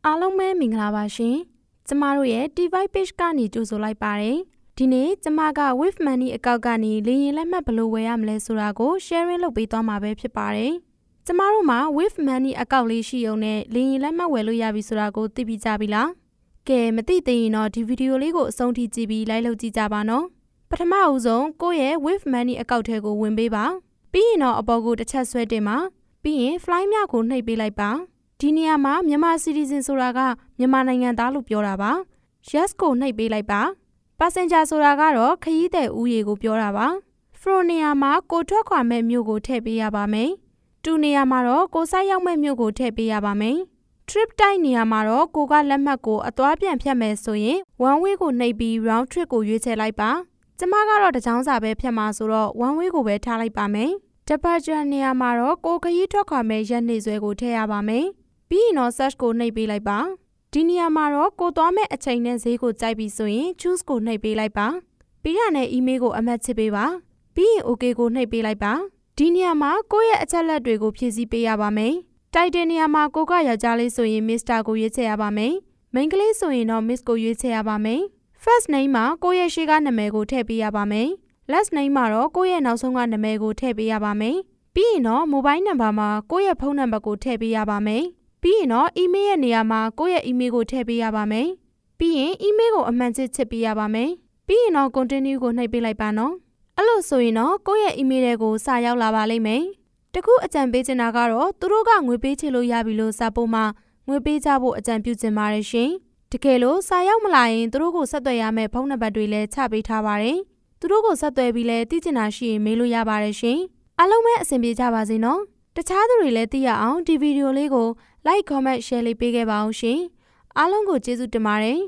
အားလုံးပဲမင်္ဂလာပါရှင်ကျမတို့ရဲ့ Device Page ကနေကြိုဆိုလိုက်ပါတယ်ဒီနေ့ကျမက Wave Money အကောင့်ကနေလေယာဉ်လက်မှတ်ဘယ်လိုဝယ်ရမလဲဆိုတာကို sharing လုပ်ပေးသွားမှာပဲဖြစ်ပါတယ်ကျမတို့မှာ Wave Money အကောင့်လေးရှိုံနဲ့လေယာဉ်လက်မှတ်ဝယ်လို့ရပြီဆိုတာကိုသိပြီးကြပြီလားကဲမသိသေးရင်တော့ဒီဗီဒီယိုလေးကိုအဆုံးထိကြည့်ပြီး like လုပ်ကြည့်ကြပါနော်ပထမအဆုံးကိုယ့်ရဲ့ Wave Money အကောင့်ထဲကိုဝင်ပေးပါပြီးရင်တော့အပေါ်ကိုတစ်ချက်ဆွဲတင်ပါပြီးရင် fly မြကိုနှိပ်ပေးလိုက်ပါဒီနေရာမှာမြန်မာ citizen ဆိုတာကမြန်မာနိုင်ငံသားလို့ပြောတာပါ yes ကိုနှိပ်ပေးလိုက်ပါ passenger ဆိုတာကတော့ခရီးသည်ဦးရေကိုပြောတာပါ from နေရာမှာကိုထွက်ခွာမဲ့မြို့ကိုထည့်ပေးရပါမယ်to နေရာမှာတော့ကိုစိုက်ရောက်မဲ့မြို့ကိုထည့်ပေးရပါမယ် trip တိုက်နေရာမှာတော့ကိုကလက်မှတ်ကိုအသွားပြန်ဖြတ်မယ်ဆိုရင် one way ကိုနှိပ်ပြီး round trip ကိုရွေးချယ်လိုက်ပါကျမကတော့တစ်ချောင်းစာပဲဖြတ်မှာဆိုတော့ one way ကိုပဲထားလိုက်ပါမယ် departure နေရာမှာတော့ကိုခရီးထွက်ခွာမဲ့ရက်နေ့စွဲကိုထည့်ရပါမယ်ပြီးရင်တော့ search ကိုနှိပ်ပေးလိုက်ပါဒီနေရာမှာတော့ကိုသွားမဲ့အချိန်နဲ့ဈေးကိုကြိုက်ပြီဆိုရင် choose ကိုနှိပ်ပေးလိုက်ပါပြီးရတဲ့ email ကိုအမှတ်ချစ်ပေးပါပြီးရင် OK ကိုနှိပ်ပေးလိုက်ပါဒီနေရာမှာကိုယ့်ရဲ့အချက်လက်တွေကိုဖြည့်ဆည်းပေးရပါမယ်တိုက်တဲ့နေရာမှာကိုကယောက်ျားလေးဆိုရင် Mr ကိုရွေးချယ်ရပါမယ်မိန်းကလေးဆိုရင်တော့ Miss ကိုရွေးချယ်ရပါမယ် first name မှာကိုယ့်ရဲ့ရှေ့ကနာမည်ကိုထည့်ပေးရပါမယ် last name မှာတော့ကိုယ့်ရဲ့နောက်ဆုံးကနာမည်ကိုထည့်ပေးရပါမယ်ပြီးရင်တော့ mobile number မှာကိုယ့်ရဲ့ဖုန်းနံပါတ်ကိုထည့်ပေးရပါမယ်ပြီးရင်တော့ email ရဲ့နေရာမှာကိုယ့်ရဲ့ email ကိုထည့်ပေးရပါမယ်ပြီးရင် email ကိုအမှန်ချစ်ပေးရပါမယ်ပြီးရင်တော့ continue ကိုနှိပ်ပေးလိုက်ပါနော်အဲ့လိုဆိုရင်တော့ကိုယ့်ရဲ့ email တွေကိုစာရောက်လာပါလိမ့်မယ်တခုအကြံပေးချင်တာကတော့သူတို့ကငွေပေးချေလို့ရပြီလို့စာပို့မှငွေပေးကြဖို့အကြံပြုချင်ပါတယ်ရှင်တကယ်လို့စာရောက်မလာရင်သူတို့ကိုဆက်သွယ်ရမယ့်ဖုန်းနံပါတ်တွေလည်းချပေးထားပါတယ်သူတို့ကိုဆက်သွယ်ပြီးလဲသိချင်တာရှိရင်မေးလို့ရပါတယ်ရှင်အားလုံးပဲအဆင်ပြေကြပါစေနော်တခြားသူတွေလည်းသိရအောင်ဒီဗီဒီယိုလေးကို like comment share လေးပေးခဲ့ပါအောင်ရှင်အားလုံးကိုကျေးဇူးတင်ပါတယ်